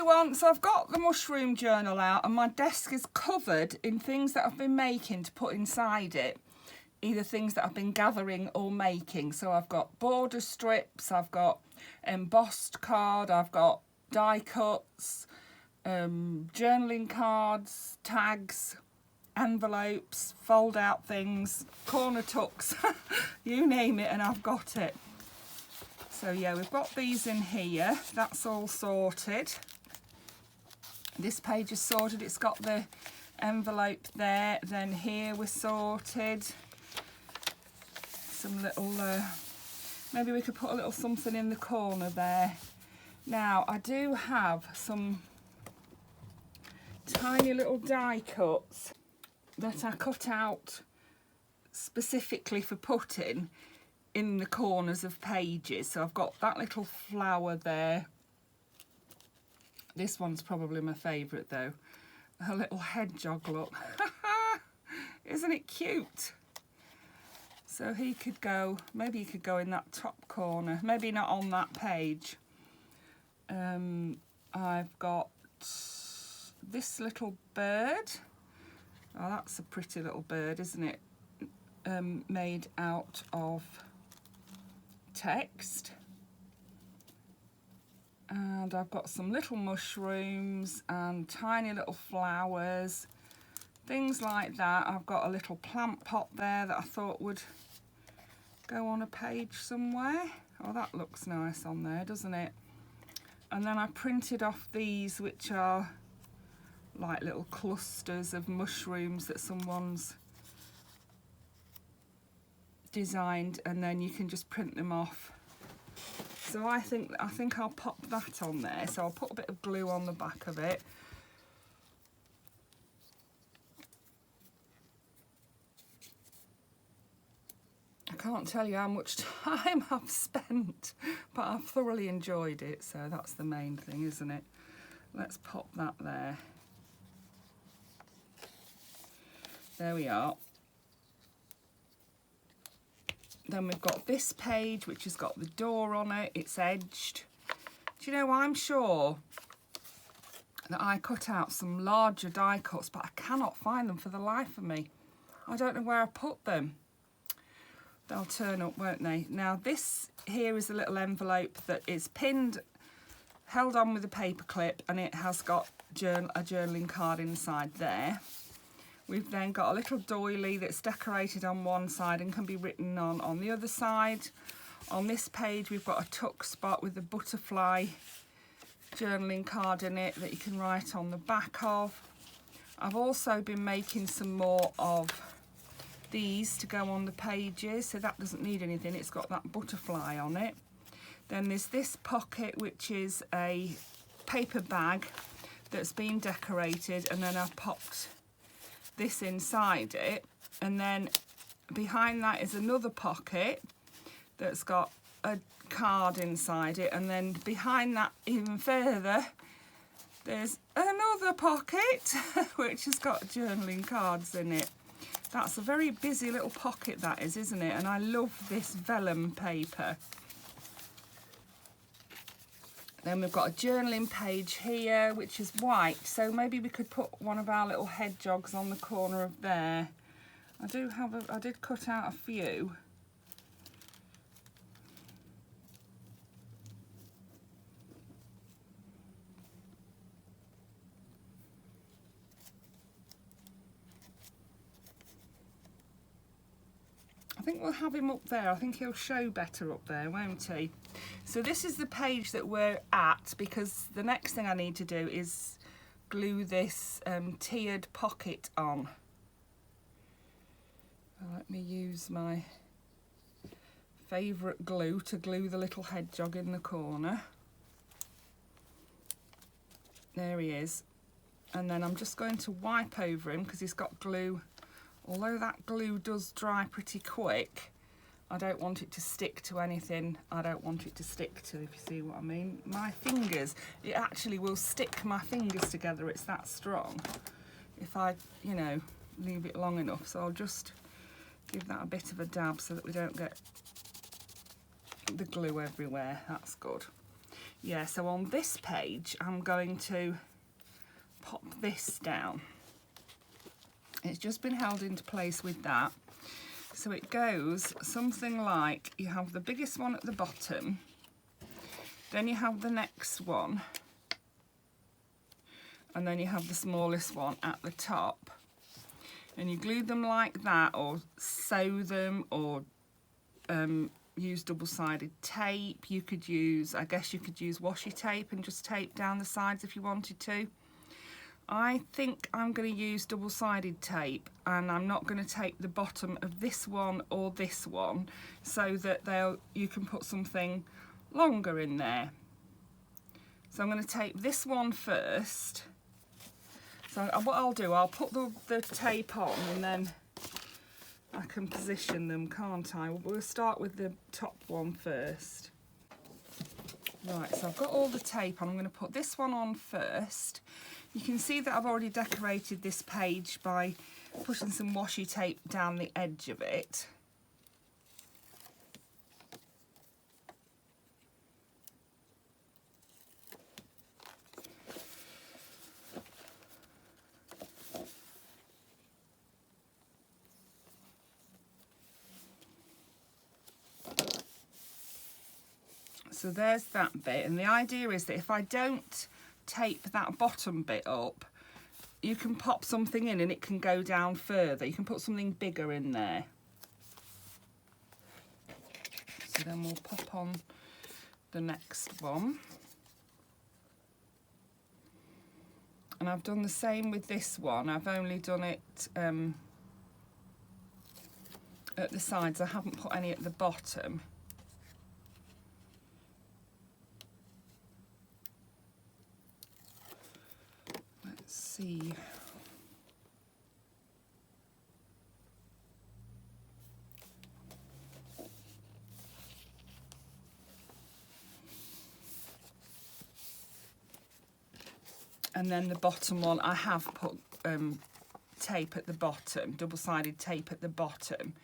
everyone, so I've got the mushroom journal out and my desk is covered in things that I've been making to put inside it, either things that I've been gathering or making. So I've got border strips, I've got embossed card, I've got die cuts, journaling cards, tags, envelopes, fold out things, corner tucks, you name it and I've got it. So yeah, we've got these in here, that's all sorted. This page is sorted, it's got the envelope there, then here we're sorted. Some little, maybe we could put a little something in the corner there. Now, I do have some tiny little die cuts that I cut out specifically for putting in the corners of pages. So I've got that little flower there. This one's probably my favourite though. A little hedgehog look. Isn't it cute? So he could go, maybe he could go in that top corner, maybe not on that page. I've got this little bird. Oh, that's a pretty little bird, isn't it? Made out of text. And I've got some little mushrooms and tiny little flowers, things like that. I've got a little plant pot there that I thought would go on a page somewhere. Oh, that looks nice on there, doesn't it? And then I printed off these, which are like little clusters of mushrooms that someone's designed, and then you can just print them off. So I think I'll pop that on there. So I'll put a bit of glue on the back of it. I can't tell you how much time I've spent, but I've thoroughly enjoyed it, so that's the main thing, isn't it? Let's pop that there. There we are. Then we've got this page, which has got the door on it. It's edged. Do you know, I'm sure that I cut out some larger die cuts, but I cannot find them for the life of me. I don't know where I put them. They'll turn up, won't they? Now, this here is a little envelope that is pinned, held on with a paper clip, and it has got a journaling card inside there. We've then got a little doily that's decorated on one side and can be written on the other side. On this page, we've got a tuck spot with a butterfly journaling card in it that you can write on the back of. I've also been making some more of these to go on the pages, so that doesn't need anything. It's got that butterfly on it. Then there's this pocket, which is a paper bag that's been decorated, and then I've popped this inside it, and then behind that is another pocket that's got a card inside it, and then behind that even further there's another pocket which has got journaling cards in it. That's a very busy little pocket, that is, isn't it? And I love this vellum paper. Then we've got a journaling page here, which is white, so maybe we could put one of our little hedgehogs on the corner of there. I did cut out a few. I think we'll have him up there. I think he'll show better up there, won't he? So this is the page that we're at, because the next thing I need to do is glue this tiered pocket on. Let me use my favourite glue to glue the little hedgehog in the corner. There he is. And then I'm just going to wipe over him because he's got glue. Although that glue does dry pretty quick, I don't want it to stick to anything. I don't want it to stick to, if you see what I mean, my fingers. It actually will stick my fingers together. It's that strong if I, you know, leave it long enough. So I'll just give that a bit of a dab so that we don't get the glue everywhere. That's good. Yeah, so on this page I'm going to pop this down. It's just been held into place with that. So it goes something like, you have the biggest one at the bottom, then you have the next one, and then you have the smallest one at the top. And you glue them like that, or sew them, or use double-sided tape. You could use, I guess you could use washi tape and just tape down the sides if you wanted to. I think I'm going to use double-sided tape, and I'm not going to tape the bottom of this one or this one, so that you can put something longer in there. So I'm going to tape this one first. So what I'll do, I'll put the tape on, and then I can position them, can't I? We'll start with the top one first. Right, so I've got all the tape on. I'm going to put this one on first. You can see that I've already decorated this page by pushing some washi tape down the edge of it. So there's that bit, and the idea is that if I don't tape that bottom bit up, you can pop something in and it can go down further. You can put something bigger in there. So then we'll pop on the next one. And I've done the same with this one. I've only done it at the sides. I haven't put any at the bottom. See. And then the bottom one, I have put tape at the bottom, double-sided tape at the bottom,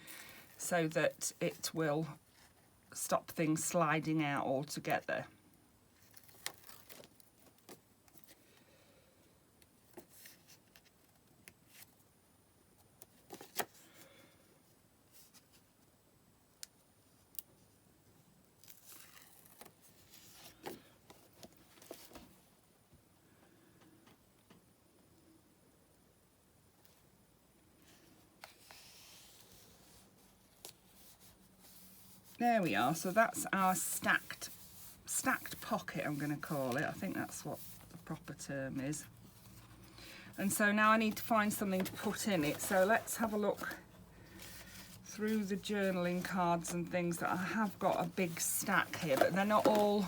so that it will stop things sliding out altogether. There we are, so that's our stacked pocket, I'm going to call it. I think that's what the proper term is. And so now I need to find something to put in it. So let's have a look through the journaling cards and things. That I have got a big stack here, but they're not all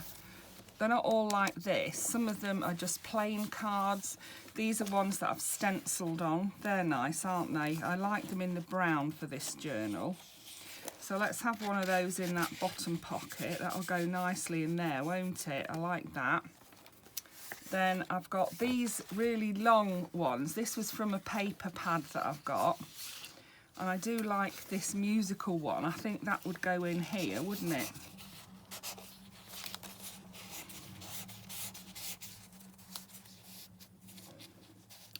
like this. Some of them are just plain cards. These are ones that I've stenciled on. They're nice, aren't they? I like them in the brown for this journal. So let's have one of those in that bottom pocket. That'll go nicely in there, won't it? I like that. Then I've got these really long ones. This was from a paper pad that I've got. And I do like this musical one. I think that would go in here, wouldn't it?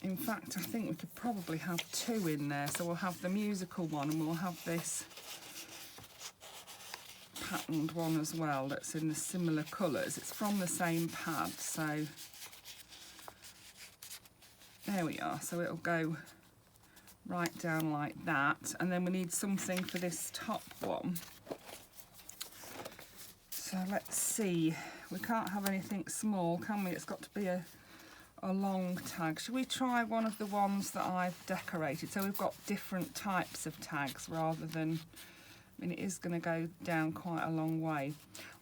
In fact, I think we could probably have two in there. So we'll have the musical one and we'll have this patterned one as well that's in the similar colours. It's from the same pad, so there we are. So it'll go right down like that, and then we need something for this top one. So let's see, we can't have anything small, can we? It's got to be a long tag. Should we try one of the ones that I've decorated? So we've got different types of tags rather than, I mean, it is going to go down quite a long way.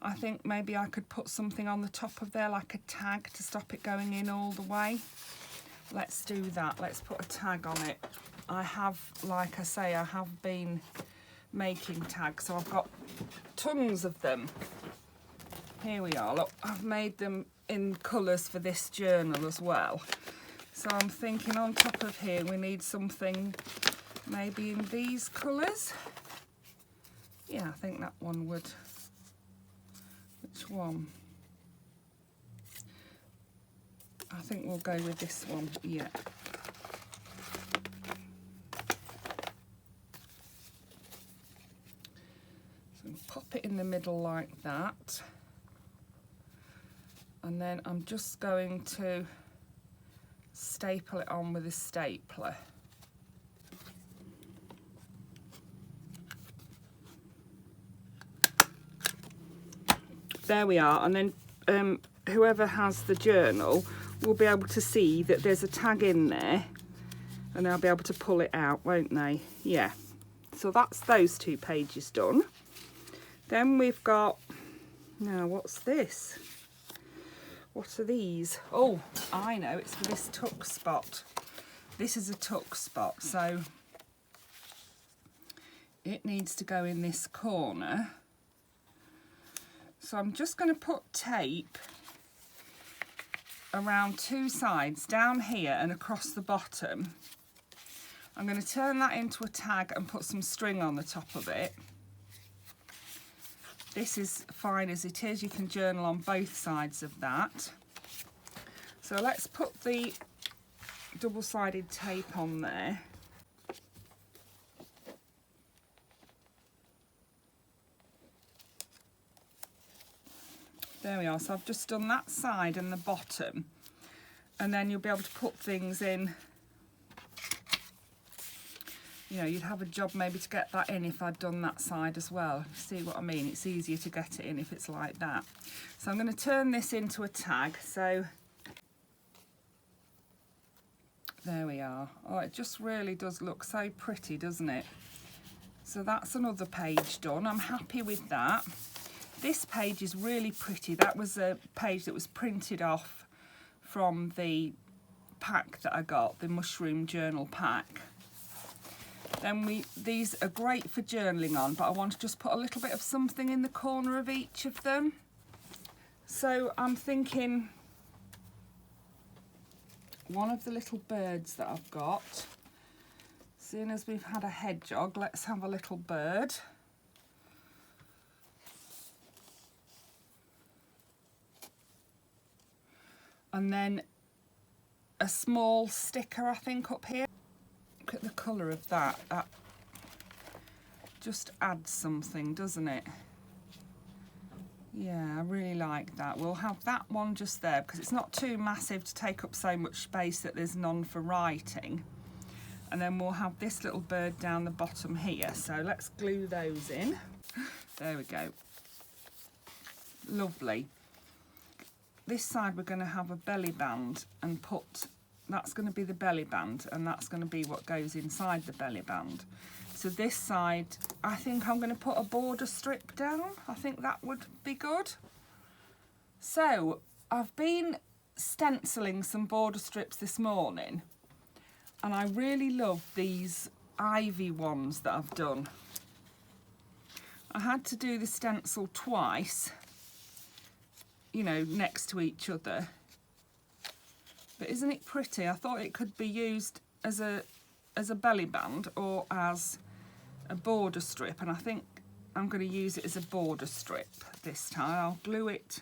I think maybe I could put something on the top of there, like a tag, to stop it going in all the way. Let's do that. Let's put a tag on it. I have, like I say, I have been making tags, so I've got tons of them. Here we are. Look, I've made them in colours for this journal as well. So I'm thinking on top of here we need something maybe in these colours. Yeah, I think that one would. Which one? I think we'll go with this one, yeah. So pop it in the middle like that. And then I'm just going to staple it on with a stapler. There we are, and then whoever has the journal will be able to see that there's a tag in there, and they'll be able to pull it out, won't they? Yeah. So that's those 2 pages done. Then we've got, now what's this? What are these? Oh, I know, it's for this tuck spot. This is a tuck spot, so it needs to go in this corner. So I'm just going to put tape around 2 sides, down here and across the bottom. I'm going to turn that into a tag and put some string on the top of it. This is fine as it is. You can journal on both sides of that. So let's put the double-sided tape on there. There we are, so I've just done that side and the bottom, and then you'll be able to put things in. You know, you'd have a job maybe to get that in if I'd done that side as well. See what I mean? It's easier to get it in if it's like that. So I'm going to turn this into a tag. So there we are. Oh, it just really does look so pretty, doesn't it? So that's another page done. I'm happy with that. This page is really pretty. That was a page that was printed off from the pack that I got, the mushroom journal pack. Then these are great for journaling on, but I want to just put a little bit of something in the corner of each of them. So I'm thinking one of the little birds that I've got, seeing as we've had a hedgehog, let's have a little bird. And then a small sticker, I think, up here. Look at the colour of that. That just adds something, doesn't it? Yeah, I really like that. We'll have that one just there because it's not too massive to take up so much space that there's none for writing. And then we'll have this little bird down the bottom here. So let's glue those in. There we go. Lovely. This side we're going to have a belly band and that's going to be the belly band, and that's going to be what goes inside the belly band. So this side, I think I'm going to put a border strip down. I think that would be good. So I've been stenciling some border strips this morning, and I really love these ivy ones that I've done. I had to do the stencil twice, you know, next to each other. But isn't it pretty? I thought it could be used as a belly band or as a border strip, and I think I'm going to use it as a border strip this time. I'll glue it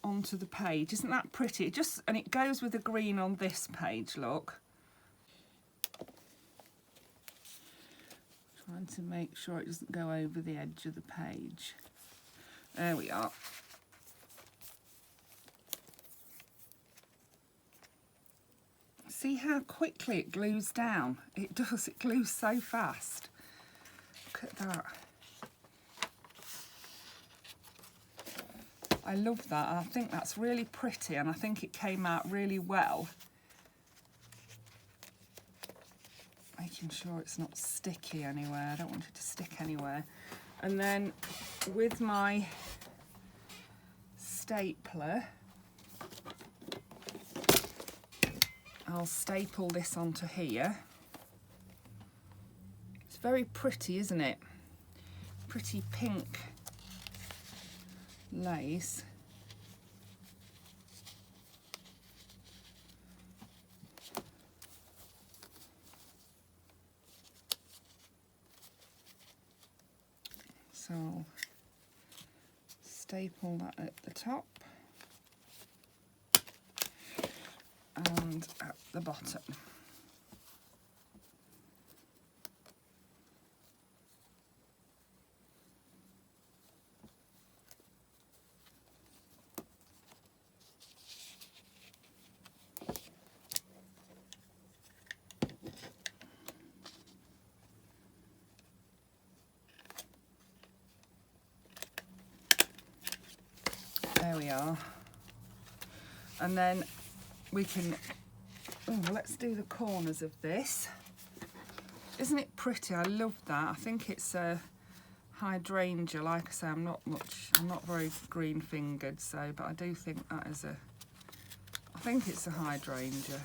onto the page. Isn't that pretty? And it goes with the green on this page, look. Trying to make sure it doesn't go over the edge of the page. There we are. See how quickly it glues down? It does, it glues so fast. Look at that. I love that. I think that's really pretty, and I think it came out really well. Making sure it's not sticky anywhere. I don't want it to stick anywhere. And then with my stapler, I'll staple this onto here. It's very pretty, isn't it? Pretty pink lace. So staple that at the top. and at the bottom. There we are. And then we can, oh, let's do the corners of this. Isn't it pretty? I love that. I think it's a hydrangea. Like I say, I'm not very green fingered, so, but I do think that is I think it's a hydrangea.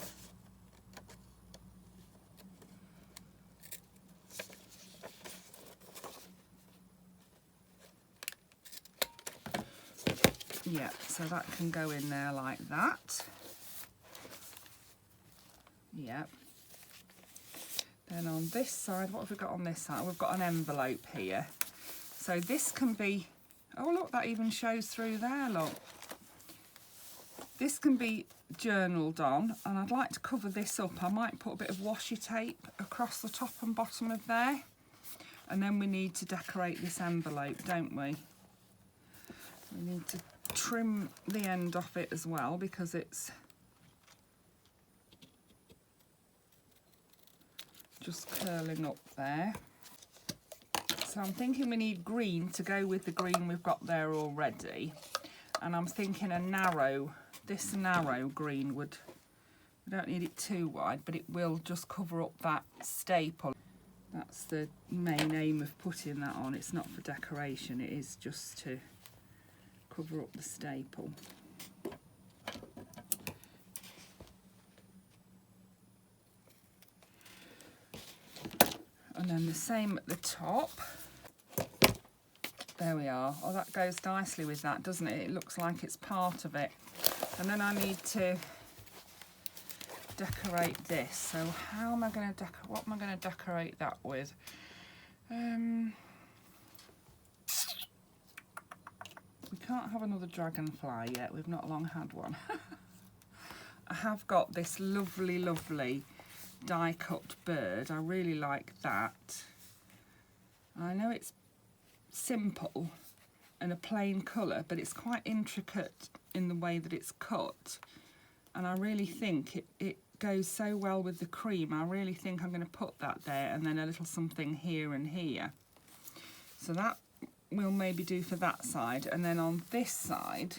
Yeah, so that can go in there like that. Yeah. Then on this side, what have we got on this side? We've got an envelope here. So this can be, oh look, that even shows through there, look. This can be journaled on, and I'd like to cover this up. I might put a bit of washi tape across the top and bottom of there. And then we need to decorate this envelope, don't we? We need to trim the end off it as well, because it's just curling up there. So I'm thinking we need green to go with the green we've got there already. And I'm thinking this narrow green we don't need it too wide, but it will just cover up that staple. That's the main aim of putting that on. It's not for decoration, it is just to cover up the staple. And then the same at the top. There we are. Oh, that goes nicely with that, doesn't it? It looks like it's part of it. And then I need to decorate this. So how am I going to what am I going to decorate that with? We can't have another dragonfly yet. We've not long had one. I have got this lovely, lovely die-cut bird. I really like that. I know it's simple and a plain colour, but it's quite intricate in the way that it's cut. And I really think it goes so well with the cream. I really think I'm going to put that there, and then a little something here and here. So that we'll maybe do for that side. And then on this side,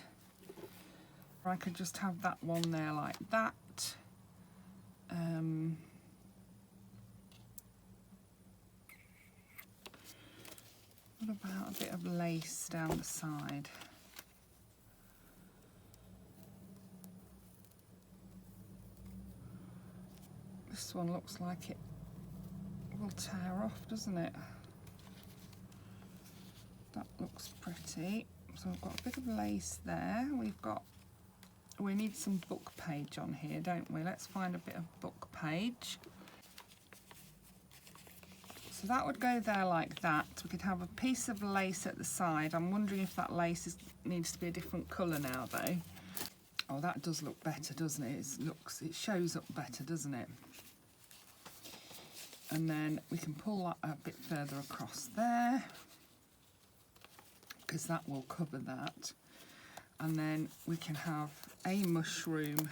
I could just have that one there like that. What about a bit of lace down the side? This one looks like it will tear off, doesn't it? That looks pretty. So we've got a bit of lace there. We need some book page on here, don't we? Let's find a bit of book page. So that would go there like that. We could have a piece of lace at the side. I'm wondering if that lace needs to be a different colour now though. Oh, that does look better, doesn't it? It shows up better, doesn't it? And then we can pull that a bit further across there, because that will cover that. And then we can have a mushroom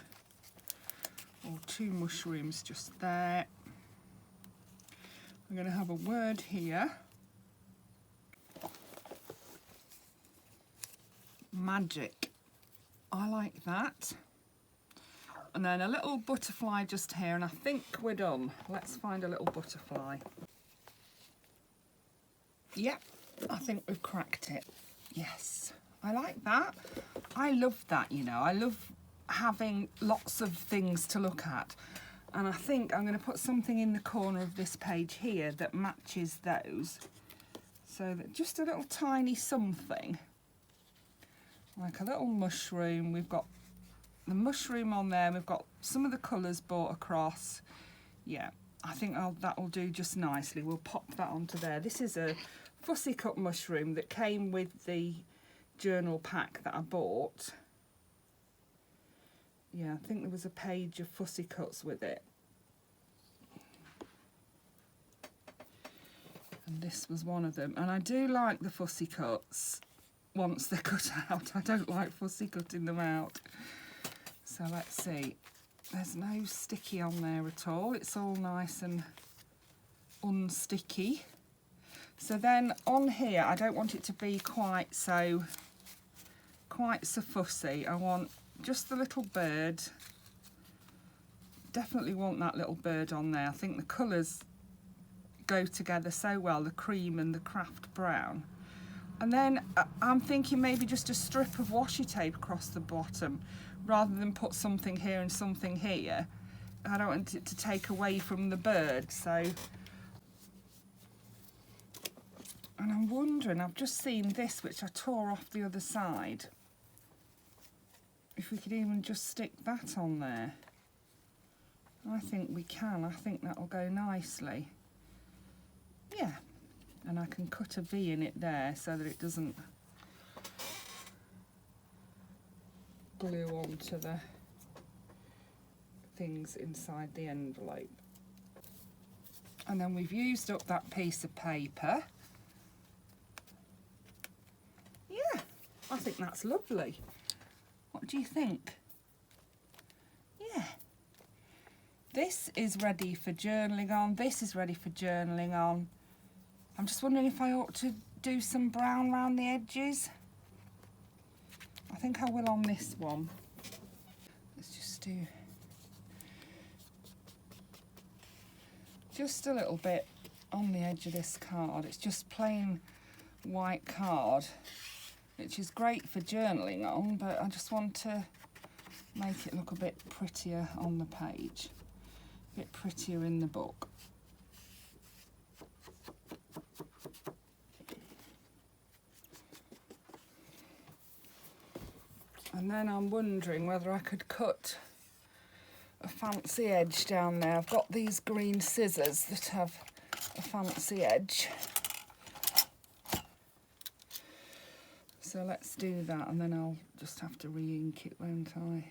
or two mushrooms just there. We're going to have a word here. Magic. I like that. And then a little butterfly just here, and I think we're done. Let's find a little butterfly. Yep, I think we've cracked it. Yes, I like that. I love that, you know. I love having lots of things to look at. And I think I'm going to put something in the corner of this page here that matches those. So that just a little tiny something. Like a little mushroom. We've got the mushroom on there. We've got some of the colours brought across. Yeah, I think that will do just nicely. We'll pop that onto there. This is a fussy cut mushroom that came with the journal pack that I bought. Yeah, I think there was a page of fussy cuts with it. And this was one of them. And I do like the fussy cuts once they're cut out. I don't like fussy cutting them out. So let's see. There's no sticky on there at all. It's all nice and unsticky. So then on here, I don't want it to be quite so fussy. I want just the little bird. Definitely want that little bird on there. I think the colours go together so well, the cream and the craft brown. And then I'm thinking maybe just a strip of washi tape across the bottom rather than put something here and something here. I don't want it to take away from the bird, so. And I'm wondering, I've just seen this which I tore off the other side, if we could even just stick that on there. I think we can. I think that'll go nicely. Yeah, and I can cut a V in it there so that it doesn't glue onto the things inside the envelope. And then we've used up that piece of paper. Yeah, I think that's lovely. What do you think? Yeah. This is ready for journaling on. This is ready for journaling on. I'm just wondering if I ought to do some brown around the edges. I think I will on this one. Let's just do just a little bit on the edge of this card. It's just plain white card, which is great for journaling on, but I just want to make it look a bit prettier on the page, a bit prettier in the book. And then I'm wondering whether I could cut a fancy edge down there. I've got these green scissors that have a fancy edge. So let's do that, and then I'll just have to re-ink it, won't I?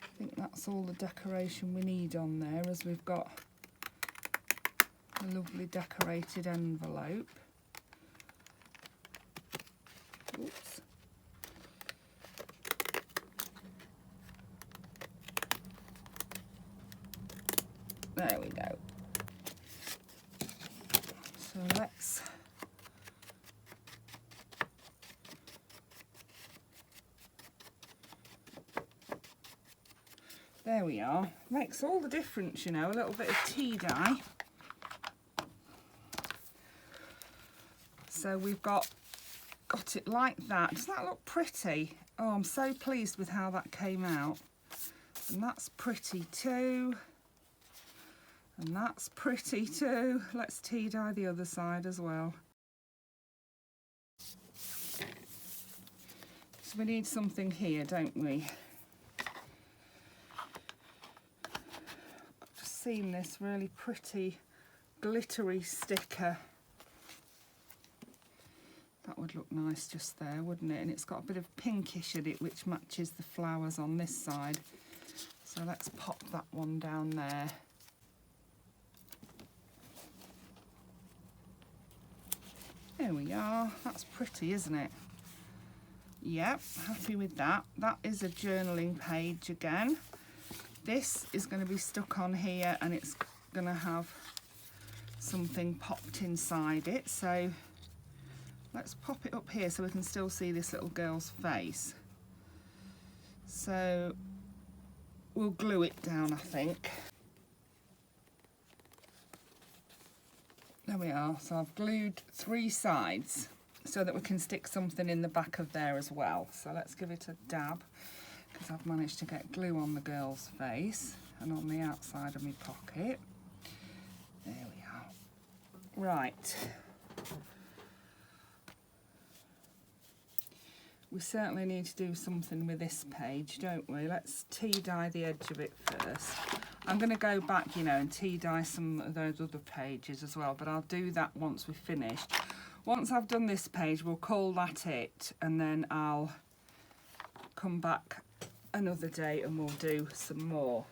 I think that's all the decoration we need on there, as we've got a lovely decorated envelope. Oops. There we go. So let's there we are. Makes all the difference, you know, a little bit of tea dye. So we've got it like that. Does that look pretty? Oh, I'm so pleased with how that came out. And that's pretty too. And that's pretty too. Let's tea dye the other side as well. So we need something here, don't we? I've just seen this really pretty glittery sticker. That would look nice just there, wouldn't it? And it's got a bit of pinkish in it, which matches the flowers on this side. So let's pop that one down there. There we are. That's pretty, isn't it? Yep, happy with that. That is a journaling page again. This is going to be stuck on here, and it's going to have something popped inside it. So let's pop it up here so we can still see this little girl's face. So we'll glue it down, I think. There we are. So I've glued 3 sides so that we can stick something in the back of there as well. So let's give it a dab, because I've managed to get glue on the girl's face and on the outside of my pocket. There we are. Right. We certainly need to do something with this page, don't we? Let's tea dye the edge of it first. I'm going to go back, you know, and tea dye some of those other pages as well, but I'll do that once we've finished. once I've done this page, we'll call that it, and then I'll come back another day and we'll do some more.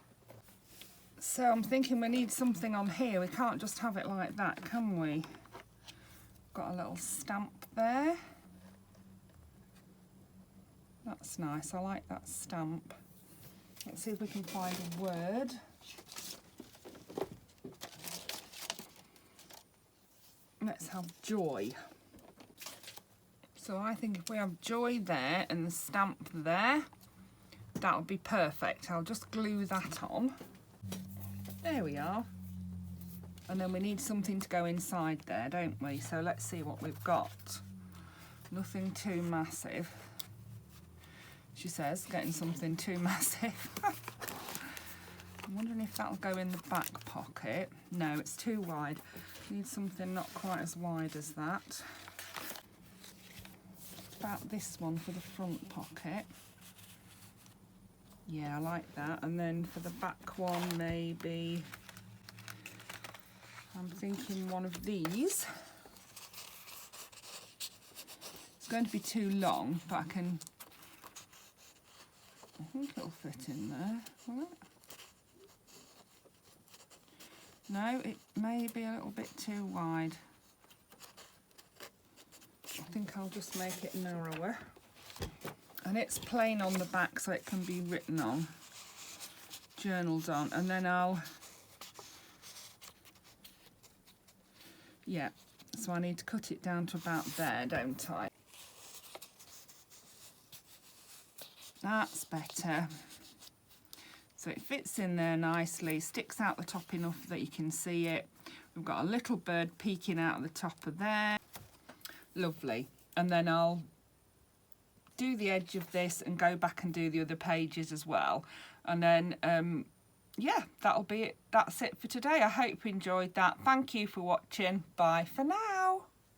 So I'm thinking we need something on here. We can't just have it like that, can we? Got a little stamp there. That's nice, I like that stamp. Let's see if we can find a word. Let's have joy. So I think if we have joy there and the stamp there, that would be perfect. I'll just glue that on. There we are. And then we need something to go inside there, don't we? So let's see what we've got. Nothing too massive. She says, getting something too massive. I'm wondering if that'll go in the back pocket. No, it's too wide. Need something not quite as wide as that. About this one for the front pocket. Yeah, I like that. And then for the back one, maybe, I'm thinking one of these. It's going to be too long, but I think it'll fit in there, will it? No, it may be a little bit too wide. I think I'll just make it narrower. And it's plain on the back so it can be written on, journaled on, and then yeah, so I need to cut it down to about there, don't I? That's better. So it fits in there nicely, sticks out the top enough that you can see it. We've got a little bird peeking out of the top of there. Lovely. And then I'll do the edge of this and go back and do the other pages as well. And then, yeah, that'll be it. That's it for today. I hope you enjoyed that. Thank you for watching. Bye for now.